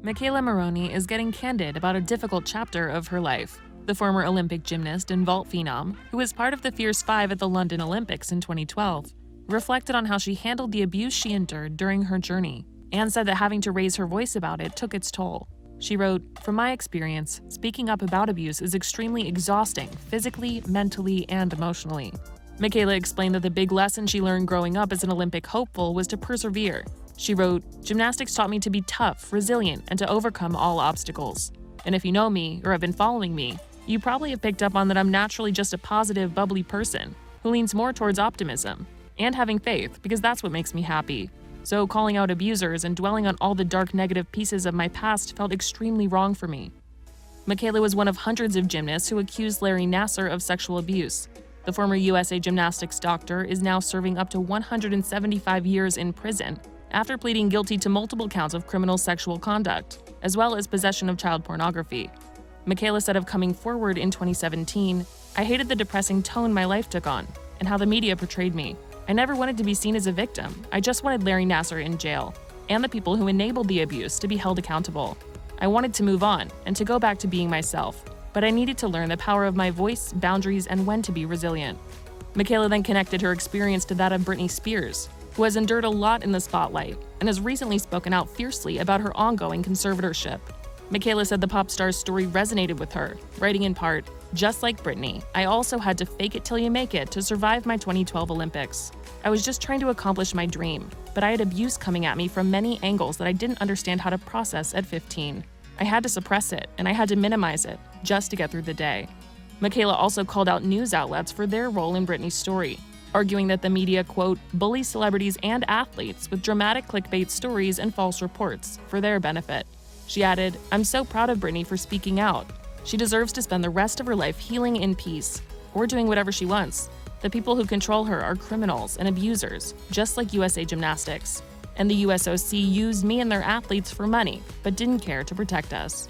McKayla Maroney is getting candid about a difficult chapter of her life. The former Olympic gymnast and vault phenom, who was part of the Fierce Five at the London Olympics in 2012, reflected on how she handled the abuse she endured during her journey, and said that having to raise her voice about it took its toll. She wrote, "From my experience, speaking up about abuse is extremely exhausting, physically, mentally, and emotionally." McKayla explained that the big lesson she learned growing up as an Olympic hopeful was to persevere. She wrote, "Gymnastics taught me to be tough, resilient, and to overcome all obstacles. And if you know me, or have been following me, you probably have picked up on that I'm naturally just a positive, bubbly person who leans more towards optimism and having faith, because that's what makes me happy. So calling out abusers and dwelling on all the dark negative pieces of my past felt extremely wrong for me." McKayla was one of hundreds of gymnasts who accused Larry Nassar of sexual abuse. The former USA gymnastics doctor is now serving up to 175 years in prison after pleading guilty to multiple counts of criminal sexual conduct, as well as possession of child pornography. McKayla said of coming forward in 2017, "I hated the depressing tone my life took on and how the media portrayed me. I never wanted to be seen as a victim. I just wanted Larry Nassar in jail and the people who enabled the abuse to be held accountable. I wanted to move on and to go back to being myself, but I needed to learn the power of my voice, boundaries, and when to be resilient." McKayla then connected her experience to that of Britney Spears, who has endured a lot in the spotlight and has recently spoken out fiercely about her ongoing conservatorship. McKayla said the pop star's story resonated with her, writing in part, "Just like Britney, I also had to fake it till you make it to survive my 2012 Olympics. I was just trying to accomplish my dream, but I had abuse coming at me from many angles that I didn't understand how to process at 15. I had to suppress it, and I had to minimize it, just to get through the day." McKayla also called out news outlets for their role in Britney's story, arguing that the media, quote, "bullies celebrities and athletes with dramatic clickbait stories and false reports for their benefit." She added, "I'm so proud of Britney for speaking out. She deserves to spend the rest of her life healing in peace, or doing whatever she wants. The people who control her are criminals and abusers, just like USA Gymnastics. And the USOC used me and their athletes for money, but didn't care to protect us."